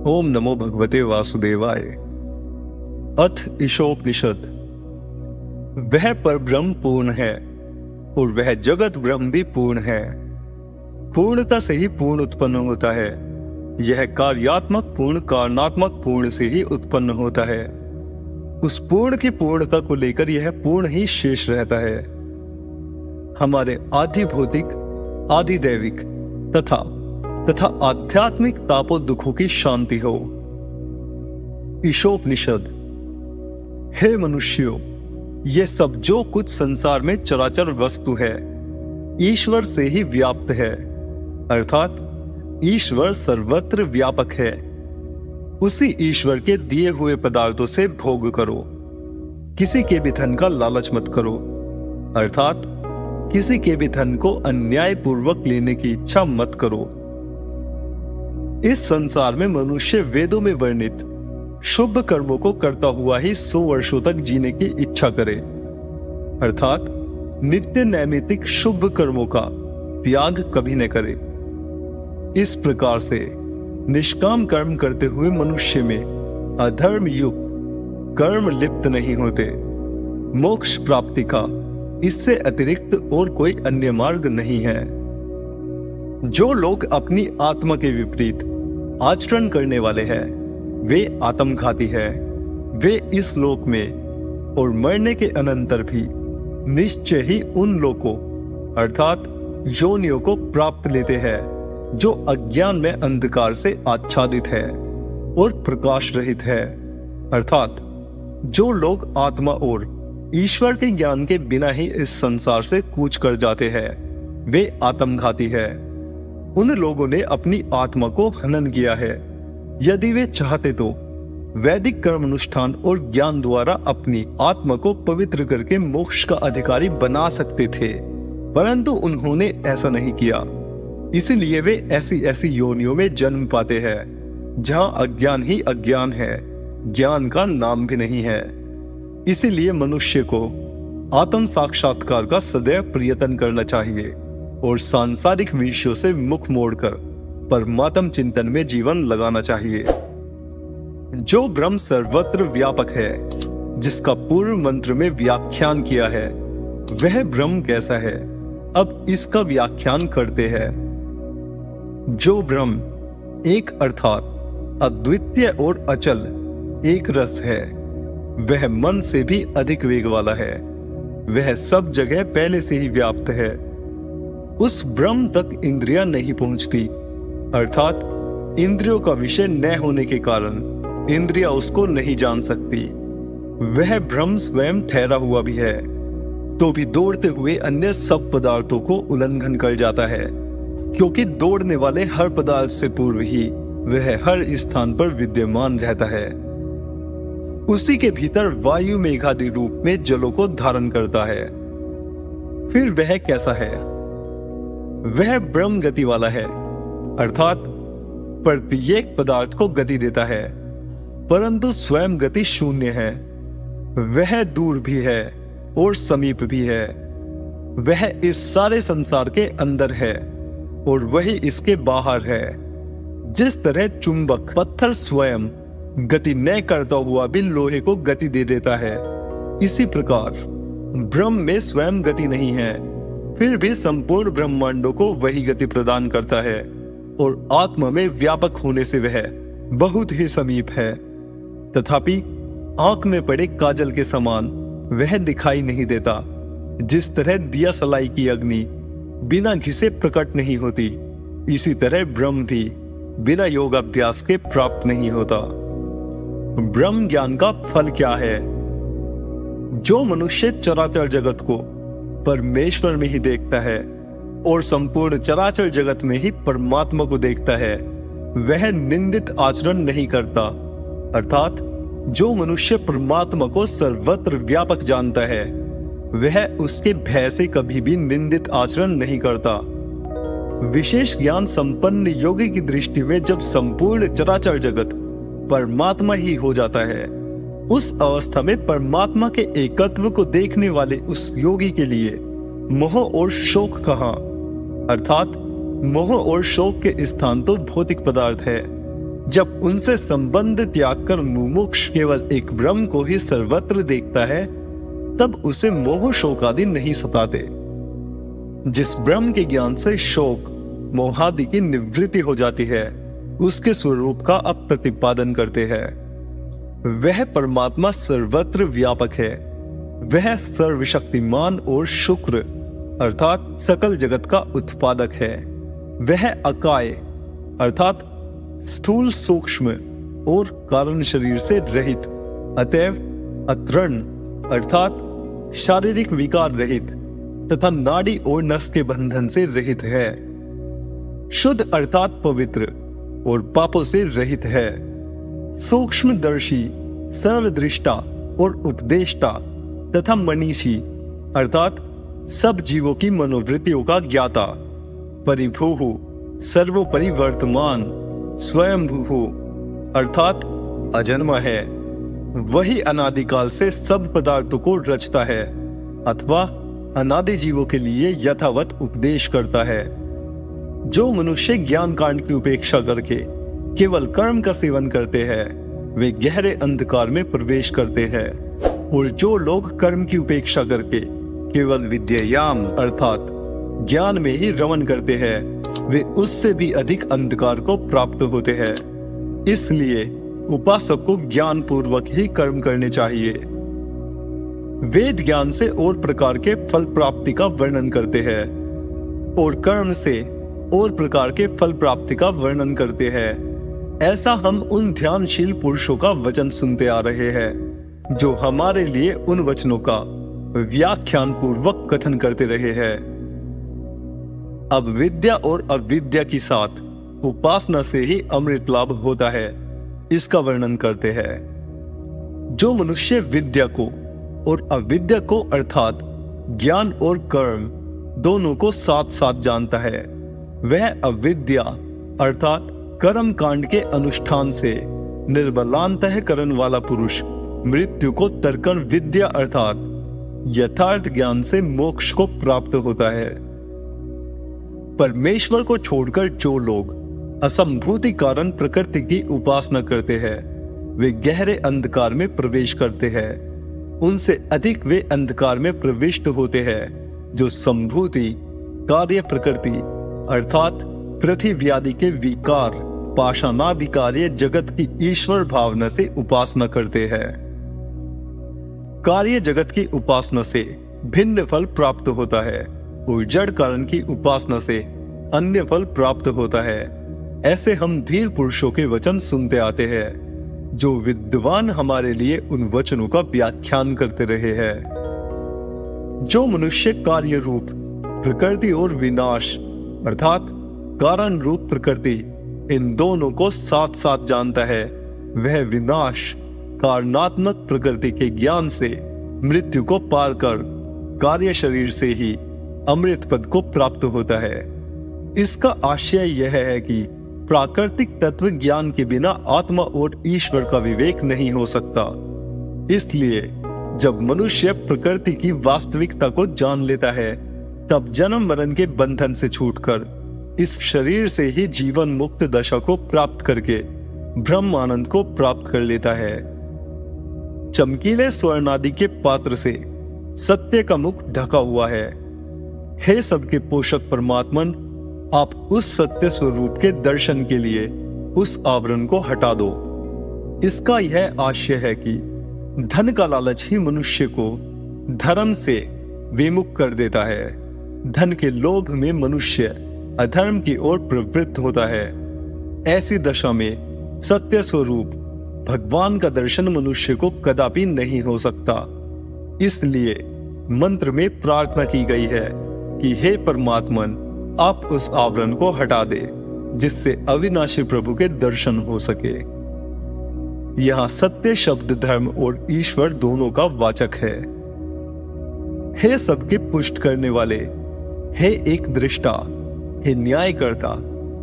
ओम नमो भगवते वासुदेवाय। अथ ईशोपनिषद। वह परब्रह्म पूर्ण है और वह जगत ब्रह्म भी पूर्ण है। पूर्णता से ही पूर्ण उत्पन्न होता है। यह कार्यात्मक पूर्ण कारणात्मक पूर्ण से ही उत्पन्न होता है। उस पूर्ण की पूर्णता को लेकर यह पूर्ण ही शेष रहता है। हमारे आदि भौतिक, आदि दैविक तथा आध्यात्मिक तापो दुखों की शांति हो। ईशोपनिषद। हे मनुष्यों, ये सब जो कुछ संसार में चराचर वस्तु है ईश्वर से ही व्याप्त है, अर्थात ईश्वर सर्वत्र व्यापक है। उसी ईश्वर के दिए हुए पदार्थों से भोग करो। किसी के भी धन का लालच मत करो, अर्थात किसी के भी धन को अन्यायपूर्वक लेने की इच्छा मत करो। इस संसार में मनुष्य वेदों में वर्णित शुभ कर्मों को करता हुआ ही 100 वर्षों तक जीने की इच्छा करे, अर्थात नित्य नैमित्तिक शुभ कर्मों का त्याग कभी न करे। इस प्रकार से निष्काम कर्म करते हुए मनुष्य में अधर्म युक्त कर्म लिप्त नहीं होते। मोक्ष प्राप्ति का इससे अतिरिक्त और कोई अन्य मार्ग नहीं है। जो लोग अपनी आत्मा के विपरीत आचरण करने वाले हैं वे आत्मघाती हैं। वे इस लोक में और मरने के अनंतर भी निश्चय ही उन लोकों अर्थात योनियों को प्राप्त लेते हैं जो अज्ञान में अंधकार से आच्छादित है और प्रकाश रहित है, अर्थात जो लोग आत्मा और ईश्वर के ज्ञान के बिना ही इस संसार से कूच कर जाते हैं वे आत्मघाती है। उन लोगों ने अपनी आत्मा को हनन किया है। यदि वे चाहते तो वैदिक कर्म अनुष्ठान और ज्ञान द्वारा अपनी आत्मा को पवित्र करके मोक्ष का अधिकारी बना सकते थे, परंतु उन्होंने ऐसा नहीं किया। इसीलिए वे ऐसी ऐसी योनियों में जन्म पाते हैं जहां अज्ञान ही अज्ञान है, ज्ञान का नाम भी नहीं है। इसीलिए मनुष्य को आत्म साक्षात्कार का सदैव प्रयत्न करना चाहिए और सांसारिक विषयों से मुख मोड़कर परमात्म चिंतन में जीवन लगाना चाहिए। जो ब्रह्म सर्वत्र व्यापक है, जिसका पूर्व मंत्र में व्याख्यान किया है, वह ब्रह्म कैसा है, अब इसका व्याख्यान करते हैं। जो ब्रह्म एक अर्थात अद्वितीय और अचल एक रस है, वह मन से भी अधिक वेग वाला है। वह सब जगह पहले से ही व्याप्त है। उस ब्रह्म तक इंद्रियां नहीं पहुंचती, अर्थात इंद्रियों का विषय न होने के कारण इंद्रियां उसको नहीं जान सकती। वह ब्रह्म स्वयं ठहरा हुआ भी है, तो भी दौड़ते हुए अन्य सब पदार्थों को उल्लंघन कर जाता है, क्योंकि दौड़ने वाले हर पदार्थ से पूर्व ही वह हर स्थान पर विद्यमान रहता है। उसी के भीतर वायु मेघादि रूप में जलों को धारण करता है। फिर वह कैसा है? वह ब्रह्म गति वाला है, अर्थात प्रत्येक पदार्थ को गति देता है, परंतु स्वयं गति शून्य है। वह दूर भी है और समीप भी है। वह इस सारे संसार के अंदर है और वही इसके बाहर है। जिस तरह चुंबक पत्थर स्वयं गति न करता हुआ भी लोहे को गति दे देता है, इसी प्रकार ब्रह्म में स्वयं गति नहीं है, फिर भी संपूर्ण ब्रह्मांडों को वही गति प्रदान करता है और आत्मा में व्यापक होने से वह बहुत ही समीप है। तथापि आंख में पड़े काजल के समान वह दिखाई नहीं देता। जिस तरह दिया सलाई की अग्नि बिना घिसे प्रकट नहीं होती, इसी तरह ब्रह्म भी बिना योगाभ्यास के प्राप्त नहीं होता। ब्रह्म ज्ञान का फल क्या है? जो मनुष्य चराचर जगत को परमेश्वर में ही देखता है और संपूर्ण चराचर जगत में ही परमात्मा को देखता है, वह निंदित आचरण नहीं करता, अर्थात जो मनुष्य परमात्मा को सर्वत्र व्यापक जानता है वह उसके भय से कभी भी निंदित आचरण नहीं करता। विशेष ज्ञान संपन्न योगी की दृष्टि में जब संपूर्ण चराचर जगत परमात्मा ही हो जाता है, उस अवस्था में परमात्मा के एकत्व को देखने वाले उस योगी के लिए मोह और शोक कहाँ? अर्थात मोह और शोक के स्थान तो भौतिक पदार्थ है, जब उनसे संबंध त्याग कर मुमुक्ष केवल एक ब्रह्म को ही सर्वत्र देखता है, तब उसे मोह शोक आदि नहीं सताते। जिस ब्रह्म के ज्ञान से शोक मोहादि की निवृत्ति हो जाती है, उसके स्वरूप का अब प्रतिपादन करते हैं। वह परमात्मा सर्वत्र व्यापक है। वह सर्वशक्तिमान और शुक्र अर्थात सकल जगत का उत्पादक है। वह अकाय अर्थात स्थूल सूक्ष्म और कारण शरीर से रहित, अतएव अतृण अर्थात शारीरिक विकार रहित तथा नाड़ी और नस के बंधन से रहित है। शुद्ध अर्थात पवित्र और पापों से रहित है। सूक्ष्मदर्शी, सर्वदृष्टा और उपदेष्टा तथा मनीषी अर्थात सब जीवों की मनोवृत्तियों का ज्ञाता। परिभूः सर्वोपरि वर्तमान, स्वयंभूः अर्थात अजन्मा है। वही अनादिकाल से सब पदार्थों को रचता है अथवा अनादि जीवों के लिए यथावत उपदेश करता है। जो मनुष्य ज्ञान कांड की उपेक्षा करके केवल कर्म का सेवन करते हैं, वे गहरे अंधकार में प्रवेश करते हैं, और जो लोग कर्म की उपेक्षा करके केवल विद्यायाम अर्थात ज्ञान में ही रमण करते हैं, वे उससे भी अधिक अंधकार को प्राप्त होते हैं। इसलिए उपासक को ज्ञान पूर्वक ही कर्म करने चाहिए। वेद ज्ञान से और प्रकार के फल प्राप्ति का वर्णन करते हैं और कर्म से और प्रकार के फल प्राप्ति का वर्णन करते हैं। ऐसा हम उन ध्यानशील पुरुषों का वचन सुनते आ रहे हैं, जो हमारे लिए उन वचनों का व्याख्यान पूर्वक कथन करते रहे हैं। अब विद्या और अविद्या की साथ उपासना से ही अमृत लाभ होता है, इसका वर्णन करते हैं। जो मनुष्य विद्या को और अविद्या को अर्थात ज्ञान और कर्म दोनों को साथ साथ जानता है, वह अविद्या अर्थात कर्म कांड के अनुष्ठान से निर्बलांतःकरण वाला पुरुष मृत्यु को तरकर विद्या अर्थात यथार्थ ज्ञान से मोक्ष को प्राप्त होता है। परमेश्वर को छोड़कर जो लोग असंभूति कारण प्रकृति की उपासना करते हैं, वे गहरे अंधकार में प्रवेश करते हैं। उनसे अधिक वे अंधकार में प्रविष्ट होते हैं, जो संभूति कार्य प्रकृति अर्थात पृथ्वी आदि के विकार पाषाणादि कार्य जगत की ईश्वर भावना से उपासना करते हैं। कार्य जगत की उपासना से भिन्न फल प्राप्त होता है और जड़ कारण की उपासना से अन्य फल प्राप्त होता है। ऐसे हम धीर पुरुषों के वचन सुनते आते हैं, जो विद्वान हमारे लिए उन वचनों का व्याख्यान करते रहे हैं। जो मनुष्य कार्य रूप प्रकृति और विनाश अर्थात कारण रूप प्रकृति इन दोनों को साथ साथ जानता है, वह विनाश कारणात्मक प्रकृति के ज्ञान से मृत्यु को पार कर कार्य शरीर से ही अमृत पद को प्राप्त होता है। इसका आशय यह है कि प्राकृतिक तत्व ज्ञान के बिना आत्मा और ईश्वर का विवेक नहीं हो सकता। इसलिए जब मनुष्य प्रकृति की वास्तविकता को जान लेता है, तब जन्म मरण के बंधन से छूटकर इस शरीर से ही जीवन मुक्त दशा को प्राप्त करके ब्रह्म आनंद को प्राप्त कर लेता है। चमकीले स्वर्ण आदि के पात्र से सत्य का मुख ढका हुआ है। हे सबके पोषक परमात्मन, आप उस सत्य स्वरूप के दर्शन के लिए उस आवरण को हटा दो। इसका यह आशय है कि धन का लालच ही मनुष्य को धर्म से विमुख कर देता है। धन के लोभ में मनुष्य अधर्म की ओर प्रवृत्त होता है। ऐसी दशा में सत्य स्वरूप भगवान का दर्शन मनुष्य को कदापि नहीं हो सकता। इसलिए मंत्र में प्रार्थना की गई है कि हे परमात्मन, आप उस आवरण को हटा दे, जिससे अविनाशी प्रभु के दर्शन हो सके। यहां सत्य शब्द धर्म और ईश्वर दोनों का वाचक है। हे सबके पुष्ट करने वाले, हे एक दृष्टा, हे न्यायकर्ता,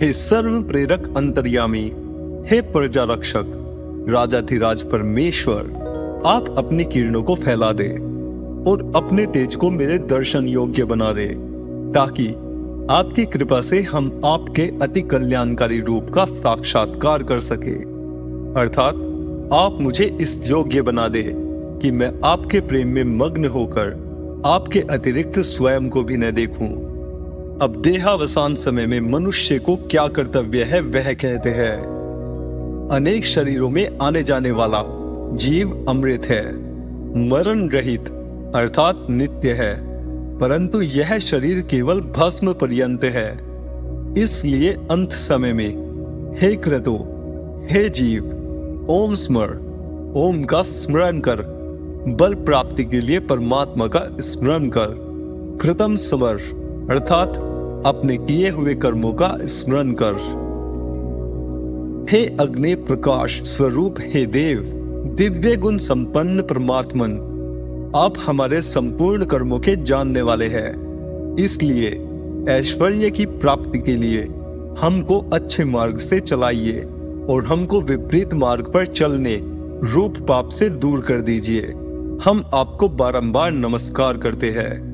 हे सर्व प्रेरक अंतर्यामी, हे प्रजा रक्षक, राजाधिराज परमेश्वर, आप अपनी किरणों को फैला दे और अपने तेज को मेरे दर्शन योग्य बना दे, ताकि आपकी कृपा से हम आपके अति कल्याणकारी रूप का साक्षात्कार कर सके, अर्थात आप मुझे इस योग्य बना दे कि मैं आपके प्रेम में मग्न होकर आपके अतिरिक्त स्वयं को भी न देखूं। अब देहावसान समय में मनुष्य को क्या कर्तव्य है वह कहते हैं। अनेक शरीरों में आने जाने वाला जीव अमृत है, मरण रहित अर्थात नित्य है, परंतु यह शरीर केवल भस्म पर्यंत है। इसलिए अंत समय में हे क्रतो, हे जीव, ओम स्मर, ओम का स्मरण कर, बल प्राप्ति के लिए परमात्मा का स्मरण कर। कृतम स्मर अर्थात अपने किए हुए कर्मों का स्मरण कर। हे अग्नि प्रकाश स्वरूप, हे देव, दिव्य गुण संपन्न परमात्मन, आप हमारे संपूर्ण कर्मों के जानने वाले हैं। इसलिए ऐश्वर्य की प्राप्ति के लिए हमको अच्छे मार्ग से चलाइए और हमको विपरीत मार्ग पर चलने रूप पाप से दूर कर दीजिए। हम आपको बारंबार नमस्कार करते हैं।